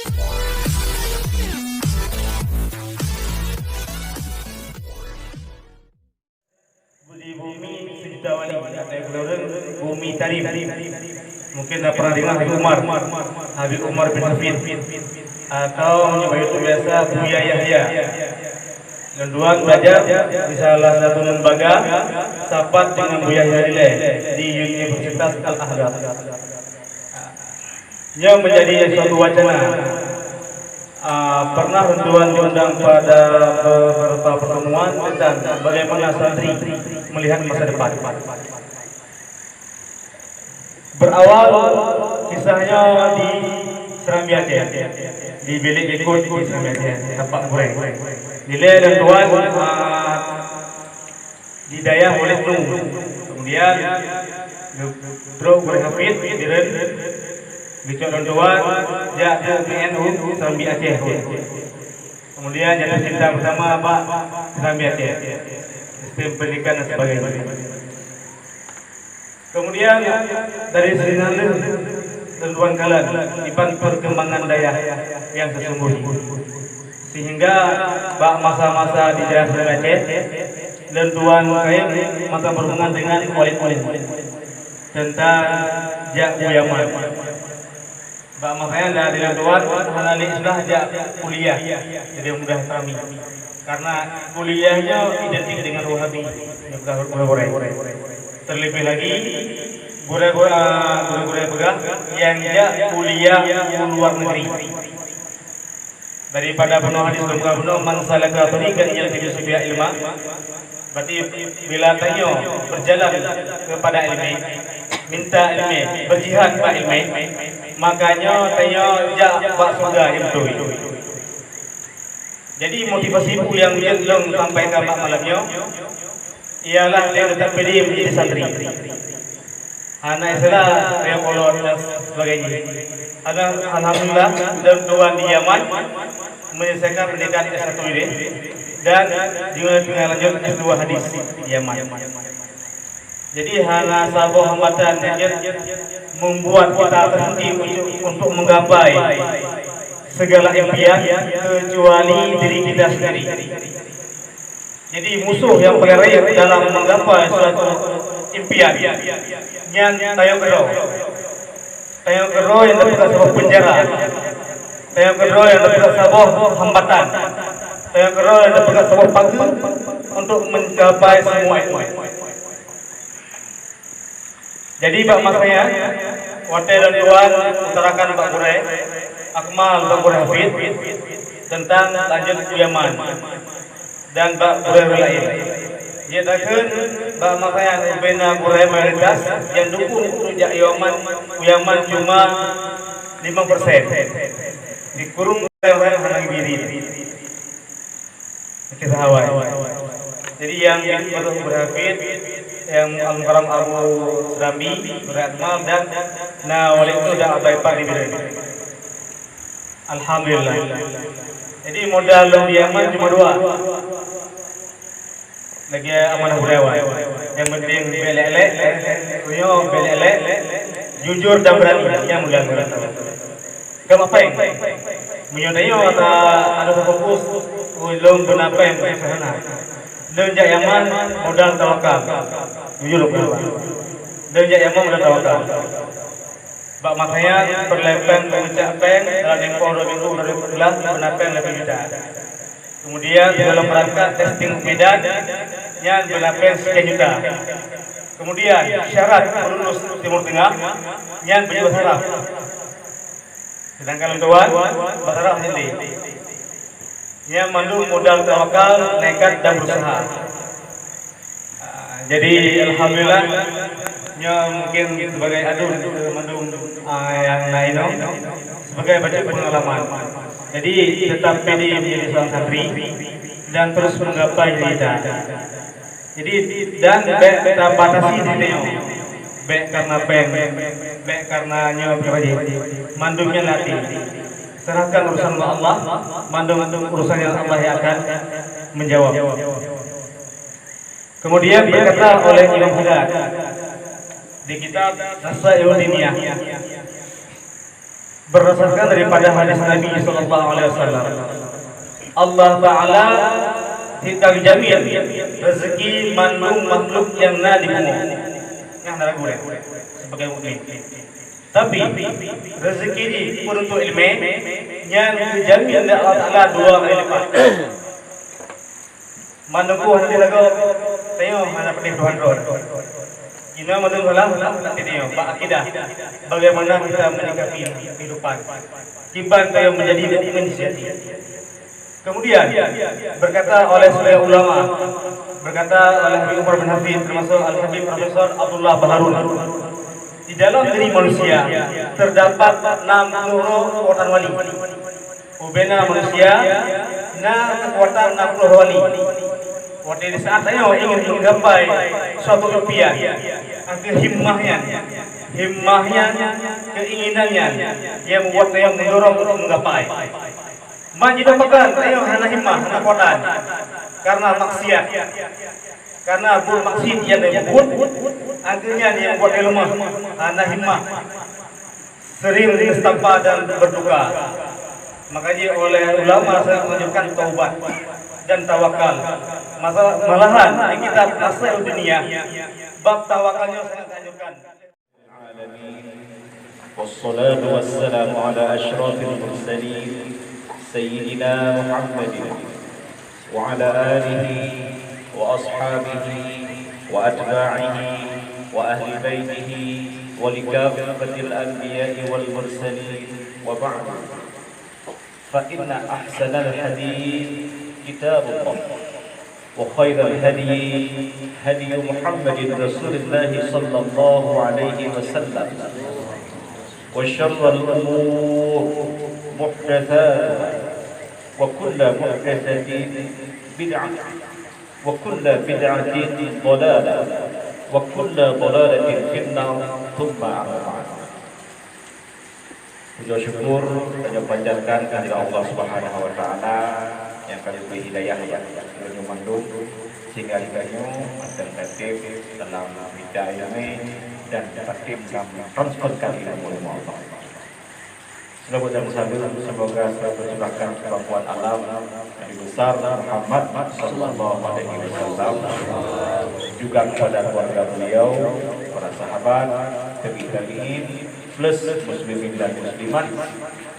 Budi bumi sejuta wali, ada yang keluaran bumi tarif. Mungkin dah pernah dengar Habib Umar bin Hafid, atau menyebut itu biasa Buya Yahya. Kedua belajar di salah satu lembaga sahabat dengan Buya Yahya di Universitas Al-Azhar. Yang menjadi suatu wacana. Pernah Renduan diundang pada beberapa pertemuan tentang bagaimana santri melihat masa depan. Berawal kisahnya di Serambi Aceh, di bilik ikut di Serambi Aceh, tempat goreng. Nilai dan tuan didayah oleh Nung. Kemudian Bro Goreng Hafid diren bicara dan tuan jatuh PNU Serambi Aceh. Kemudian jatuh cinta bersama Pak Serambi Aceh, sistem pendidikan dan sebagainya. Kemudian dari Sinalu dan Tuan Kalan dipan perkembangan daya yang sesungguhnya, sehingga bak masa-masa di daerah Aceh dan Tuan Kaim masa berhubungan dengan oleh-oleh tentang Jak Buyaman. Bak masanya dari Tuan halali sudah Jak kuliah, jadi mudah kami karena kuliahnya identik dengan Wahabi yang bergoreng. Terlebih lagi guru-guru pegang yang dia kuliah luar negeri. Daripada penuh hadis penuh mansalaka tariqan yaltamisu bihi ilma. Berarti bila tanya berjalan kepada ilmu, minta ilmu, berjihad pada ilmu, makanya tanya jak bak surga yang betul. Jadi motivasi yang dia sampaikan malamnya ialah dia tetap pilih menjadi santri. Anak Islam yang kolot dan sebagainya. Alhamdulillah dan tuan di Yaman menyelesaikan pendidikan S1 ini dan juga lanjut S2 hadis di Yaman. Jadi hanya sebuah hambatan yang membuat kita terhenti untuk menggapai segala impian kecuali diri kita sendiri. Jadi musuh yang paling raya dalam menggapai suatu impian yang tayo gero yang dapat sebuah penjara, tayo gero yang dapat sebuah hambatan, tayo gero yang dapat sebuah pagu untuk mencapai semua itu. Jadi bak masanya Wate dan Tuan utarakan Pak Gure Akmal Pak Gure Hafid tentang lanjut Yaman dan Pak Gure lain. Dia takkan Pak makanya bina Gure mayoritas yang dukung rujak Yaman cuma 5%. Dikurung oleh Hanang Biri. Kita Hawaii. Jadi yang Pak Gure Hafid, yang Al-Mukarram Abu Serambi, Akmal dan wali itu dah abai Pak di Biri. Alhamdulillah. Jadi modal di Yaman cuma 2. Lagi amanah budaya. Yang penting belelek, jujur dan berani. Yang mudah berani. Kamu apa yang? Menyodainya ada fokus. Belum kenapa yang sana. Lenjak Yaman modal tawakal. Jujur berapa? Lenjak Yaman modal tawakal. Bak makanya perlepan mengucap peng dalam tempoh 2 minggu dari bulan penapeng lebih juta. Kemudian dalam rangka testing medan yang penapeng sekian juta. Kemudian syarat lulus Timur Tengah yang berjual saraf. Sedangkan tuan berharap sendiri. Yang mandul modal tawakal, nekat dan berusaha. Jadi alhamdulillah mungkin sebagai adun mendung yang lain sebagai baca pengalaman. Jadi tetap pede menjadi seorang santri dan terus menggapai cita. Jadi dan kita batasi dirinya. Baik karena baik karena mandungnya nanti. Serahkan urusan Allah, mandung urusan yang Allah yang akan menjawab. Kemudian berkata oleh Imam Haddad di kitab Nasaihul Diniyah, berdasarkan daripada hadis Nabi sallallahu alaihi wasallam. Allah Taala tidak jamin rezeki mandung makhluk yang na di bumi. Yang ragu sebagai mukmin. Tapi rezeki ini pun untuk ilmu yang dijamin oleh Allah Taala dua kali lipat. Manungku nanti lagu tengok mana pedih Tuhan roh. Ina madung halang nanti tengok pak akidah. Bagaimana kita menyikapi kehidupan. Kiban tayo menjadi mukmin sejati. Kemudian berkata oleh sebagian ulama, berkata oleh Habib Umar bin Hafid termasuk Al-Habib Profesor Abdullah Baharun, di dalam diri manusia terdapat 60 kekuatan wali. Ubena manusia na kekuatan 60 wali. Waktu di saat saya ingin menggapai suatu impian, agar himmahnya, keinginannya yang membuat saya mendorong untuk menggapai. Majid makan, ayo hana himmah, hana kuatan. Karena maksiat, karena bermaksiat yang disebut, akhirnya dia membuat dia lemah, hana himmah, sering nestapa dan berduka. Makanya oleh ulama saya menunjukkan taubat dan tawakal. Malahan di kitab Nasrul Dunia, bab tawakalnya saya anjurkan. والصلاة والسلام على أشرف المرسلين سيدنا محمد وعلى آله وأصحابه وأتباعه وأهل بيته ولكافة الأنبياء والمرسلين وبعد فإن أحسن الحديث كتاب الله وخير الهدي هدي محمد رسول الله صلى الله عليه وسلم وشر الأمور محدثاتها وكل محدثة بدعة وكل بدعة ضلالة وكل ضلالة في النار ثم أما بعد. Puja syukur kita panjatkan kepada Allah Subhanahu wa taala yang kami beri hidayah yang menyumandung sehingga kita akan tertib dalam hidayah dan tertib dalam transferkan ilmu Allah. Selamat dan salam semoga tercurahkan kemampuan alam Nabi besar Muhammad sallallahu alaihi wasallam juga kepada keluarga beliau, para sahabat, tabi'in plus muslimin dan muslimat,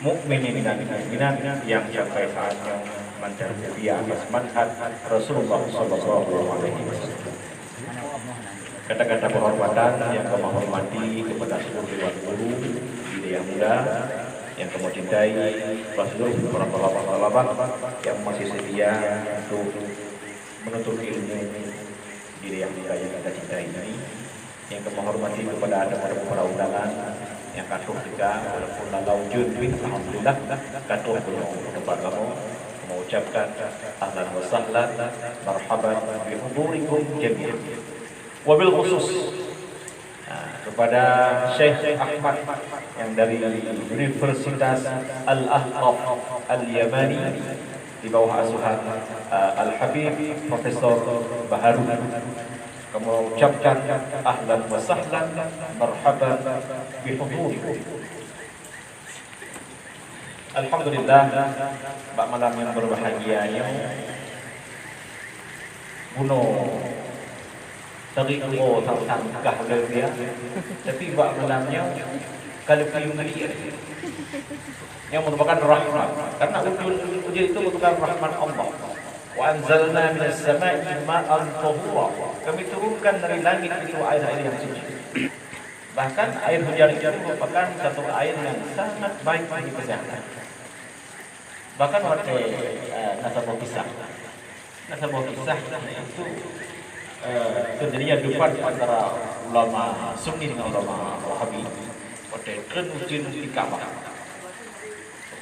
mukminin dan mukminat yang sampai saatnya mencari di atas manhaj Rasulullah sallallahu alaihi wasallam. Kata-kata penghormatan yang kami hormati kepada seluruh dewan guru, ide yang muda, yang kamu cintai, seluruh para bapak-bapak yang masih setia untuk menuntut ilmu diri yang muda yang kita cintai ini, yang kamu hormati kepada anda para undangan yang katuh kita walaupun lalau junwin, alhamdulillah katuh kepada kamu mengucapkan ahlan wa sahlan marhaban bi hudurikum jami'an. Wabil khusus kepada Syekh Ahmad yang dari Universitas Al-Ahqaf Al-Yamani di bawah asuhan Al-Habib Profesor Baharun, kamu ucapkan ahlan wa sahlan marhaban bi hudurikum. Alhamdulillah, pada malam yang berbahagianya Tari oh tangkah dia, tapi buat malamnya kalau kalian melihat yang merupakan rahmat, karena ujian itu merupakan rahmat Allah. Wa anzalna minas sama'i ma'an tahura. Kami turunkan dari langit itu air-air yang suci. Bahkan air hujan itu merupakan satu air yang sangat baik bagi kesehatan. Bahkan waktu nasabah kisah itu terjadinya debat antara ulama Sunni dengan ulama Wahabi. Waktu ujian di Ka'bah.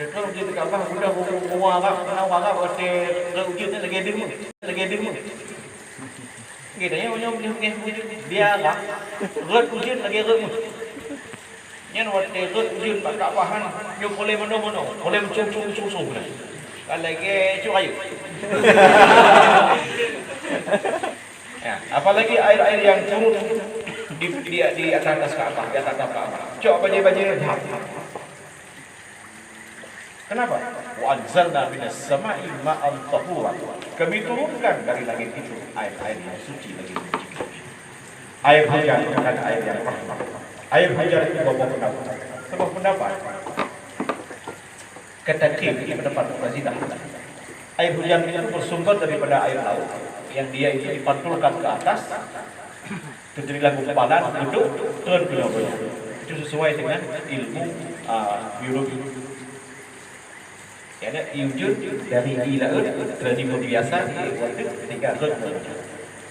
Waktu ujian di Ka'bah sudah mengarah waktu ujian lagi demo. Gitu ya, dia lah. Ujian lagi remu. Yang waktu ujian pada Ka'bahan, dia boleh mana-mana, boleh mencung-cung. Kalau lagi cuayu. Ya, apalagi air-air yang turun di atas Ka'bah, di atas Ka'bah. Cok banjir-banjir. Kenapa? Wa anzalna minas sama'i ma'an tahura. Kami turunkan dari langit itu air-air yang suci bagi air hujan bukan air yang rahmat. Air hujan itu bawa pendapat. Sebab pendapat kata Kim ini pendapat Razidah. Air hujan itu bersumber daripada air laut yang dia itu dipantulkan ke atas, terjadilah gumpalan, duduk, turun ke bawah. Itu sesuai dengan ilmu biologi. Ya, ada iujud dari ilaud terjadi biasa di waktu ketika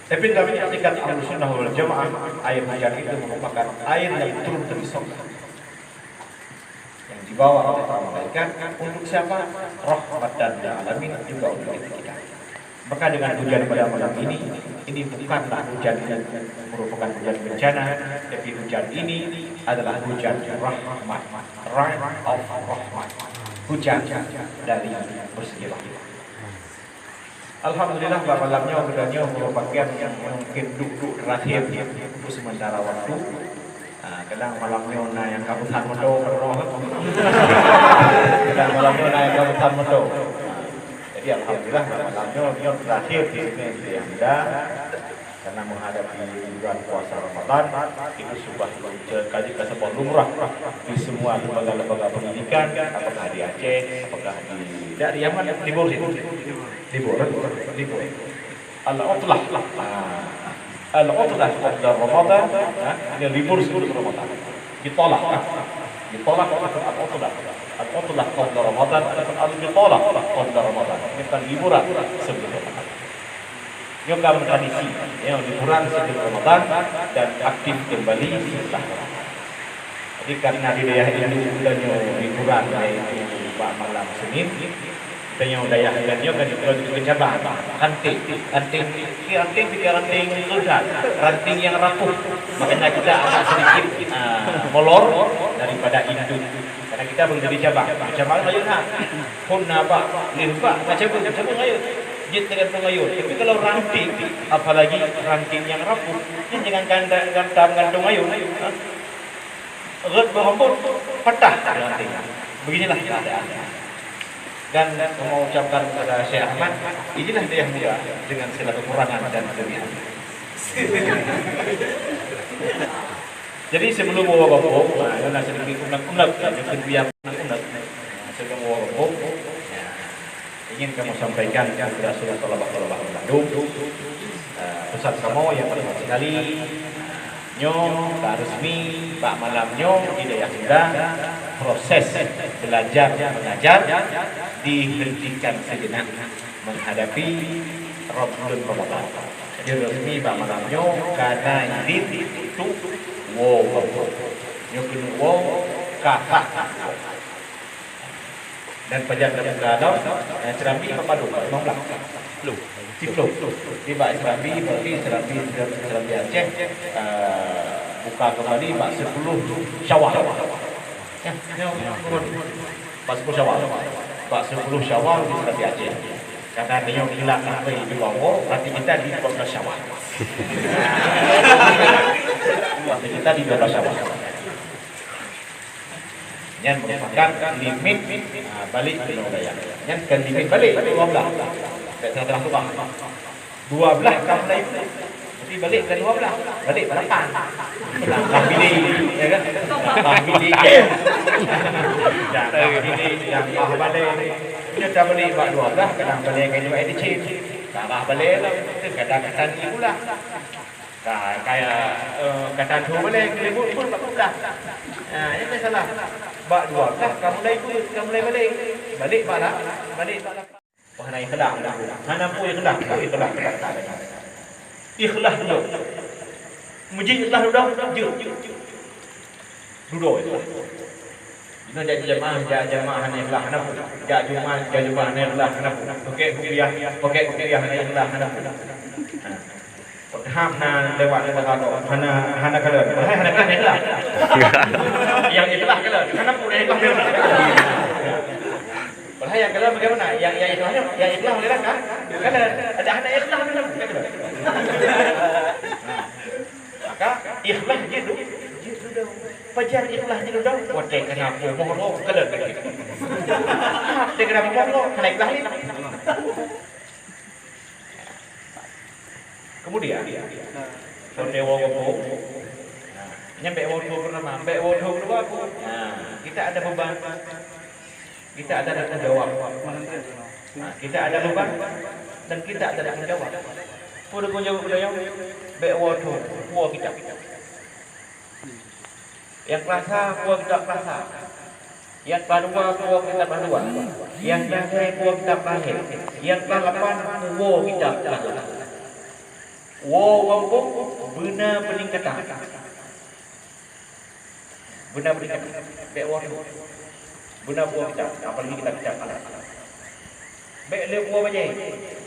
tapi kami tingkat Ahlussunnah wal Jamaah, air hujan itu merupakan air yang turun dari surga yang dibawa oleh para malaikat untuk siapa? Rahmatan lil alamin, juga untuk kita. Maka dengan hujan pada malam ini bukanlah hujan yang merupakan hujan bencana, tapi hujan ini adalah hujan rahmat, rain of rahmat, hujan dari bersegi rahmat. Alhamdulillah malamnya hujannya merupakan yang mungkin duduk terakhir untuk sementara waktu. Kadang malamnya naik kabutan Modo, kadang malamnya naik kabutan Modo. Jadi alhamdulillah malamnya terakhir di sini di Anda karena menghadapi bulan puasa Ramadan itu sudah terjadi sebuah lumrah di semua lembaga-lembaga pendidikan, apakah di Aceh, apakah di Yaman, libur. Al-Utlah qabla Ramadan, ini libur sebelum Ramadan. Ditolak Al-Utlah qabla Ramadan, al-bitolak qabla Ramadan. Ini kan liburan sebelum Ramadan. Ini kan tradisi, yang liburan sebelum Ramadan dan aktif kembali setelah Ramadan. Jadi karena di daerah ini udahnya liburan yaitu malam Senin, dan yang daya harganya kan juga cabang ranting ranting yang rapuh, makanya kita agak sedikit molor daripada induk karena kita belum jadi cabang ayo hunna pak limpa cabang ayo jit dengan pengayun. Tapi kalau ranting, apalagi ranting yang rapuh, ini jangan gantung ayun, berambut patah ranting. Beginilah keadaannya. Dan mau ucapkan kepada Syekh Ahmad, inilah dia yang mulia dengan segala kekurangan dan kelebihan. Jadi sebelum wabah karena sedikit unek-unek, yang unek-unek, sebelum wabah, ingin kamu sampaikan kepada seluruh tolabah-tolabah Bandung, pesan kamu yang penting sekali, nyo, tak resmi, pak malamnya tidak sudah proses belajar mengajar dihentikan sejenak menghadapi Ramadan. Jadi resmi pak malamnya karena ini itu wow, nyo kedua kakak. Dan pajak dalam keadaan Serambi apa dulu? 15 Tipluk tiba Serambi berarti Serambi Aceh buka kembali Pak 10 Syawal ya, Pak 10 Syawal Pak 10 Syawal di Serambi Aceh karena dia hilang sampai di bawah berarti kita di 12 Syawal berarti kita di 12 Syawal yang merupakan limit balik ke budaya. Yang kan limit balik 12. Setelah tu 12 kan lain. Jadi balik ke 12. Balik ke 8. Pilih ya kan? Pilih. Jangan pilih yang balik. Dia dah balik 12 kadang balik ke juga edicin. Tak balik lah kadang-kadang itulah. Kayak kata tu balik libur pun tak pula. Ini salah. Bak 12 kamu mulai balik bala. Wah naik kedah. Mana pun kedah. Ikhlas dulu. Muji ikhlas dulu. Duduk. Ini jadi jemaah ni ikhlas nak. Jemaah ni ikhlas nak. Okey kuliah ni ikhlas nak. Hana lewat hana kalau hana kan ikhlas yang ikhlas kalau hana pun ikhlas bahaya yang kalau bagaimana yang ikhlas boleh kan ada hana ikhlas maka ikhlas gitu pajar ikhlas gitu dong wadah kenapa mohon kalau dia kena ngomong naik lahir. Kemudian Dewa Gopo nyampe wudhu pertama, sampai wudhu kedua kita ada beban, kita ada tanggung jawab. Kita ada beban dan kita ada tanggung jawab. Udah kau jawab udah yang wudhu, kuah kita. Yang kelasa, kuah kita kelasa. Yang kedua, kuah kita kedua. Yang terakhir, kuah kita terakhir. Yang ke-8, kuah kita kelasa. Wow, kampung benar peningkatan. Benar peningkatan. Baik wudhu. Benar buah kita. Apalagi kita bicara. Baik le buah bajai.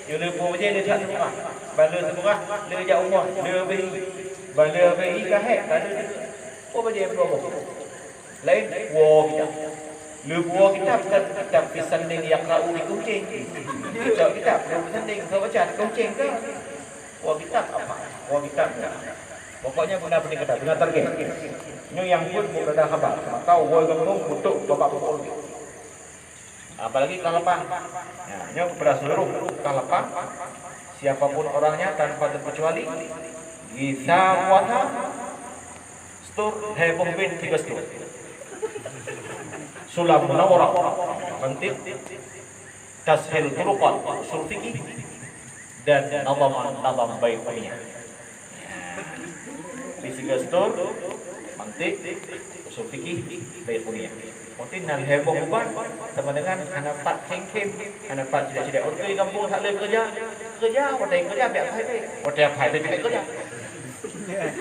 Le buah bajai le tak semua. Bala semua le jauh umur, le bayi. Bala bayi kahek, bala buah bajai buah. Lain buah kita. Le buah kita kita pisanding yang kau ni kucing. Kita pisanding kau baca kucing ke? Wah kita apa? Wah kita pokoknya benar peningkatan, benar target. Ini yang pun berada khabar. Tahu woi kampung untuk bapak pukul. Apalagi kalapan. Ya, ini kepada seluruh kalapan. Siapapun orangnya tanpa terkecuali bisa puasa. Stur heboh bin 3 stur. Sulam munawwarah. Mantiq. Tashil turuqat. Usul fikih. Dan nazam baik punya. Fisika stur, mantik, usul fikih, baik punya. Mungkin nang heboh bukan sama dengan anak pat kem, anak pat tidak orang di kampung tak boleh kerja, orang kerja biar saya, orang saya tidak kerja.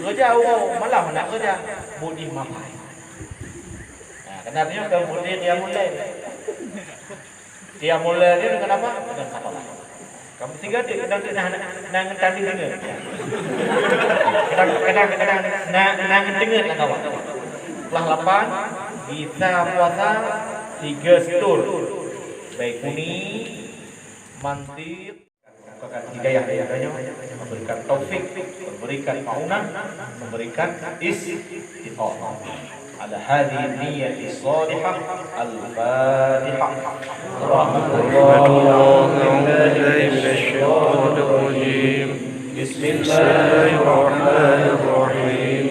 Kerja malam nak kerja, budi mapai. Kenapa kemudian dia mulai dia dengan apa? Dengan kata Allah. Kamu tinggal di nang tadi dengar. Kadang nang dengar lah kawan. Setelah 8 kita puasa 3 stur. Baik kuning, mantir, memberikan hidayah kepadanya, memberikan taufik, memberikan maunah, memberikan istiqamah. Ala hadhihi niyyati shalihah al-Fatihah. Bismillahirrahmanirrahim.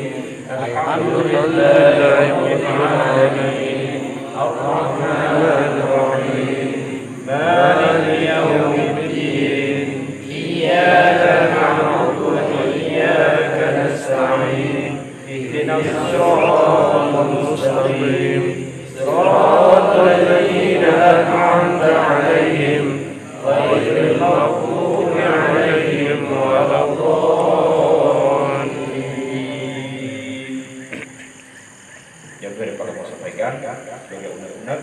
Alhamdulillahi rabbil alamin. Ar-Rahmanir Rahim. Maliki yaumiddin. Iyyaka na'budu wa iyyaka nasta'in. Ihdinas siratal mustaqim. Siratal ladzina an'amta 'alaihim ghairil maghdubi 'alaihim waladdallin. Yang kedua kalau mau sampaikan sebagai unek-unek,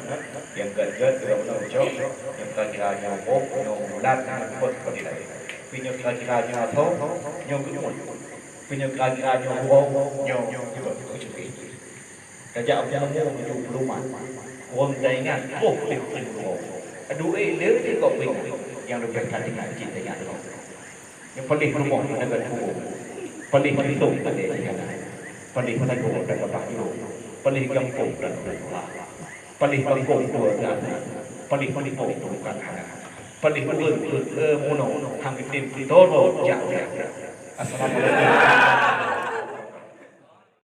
yang kedua tidak benar ucap, yang kira-kiranya bok, yang bulat, buat seperti itu. Punya kira-kiranya atau yang kedua, punya kira-kiranya wow, yang juga ucap itu. Kerja apa yang mau menuju peluman, uang daingan, wow. Aduh, dia kok punya yang lebih dengan cintanya Allah. Yang paling rumah dengan kubur, paling hitung pada dia, paling menegur dan berpahyu. Paling gampang dan berdoa, paling bangkong dua dan paling bukan anak, paling muno, hampir tim toro jauh. Assalamualaikum.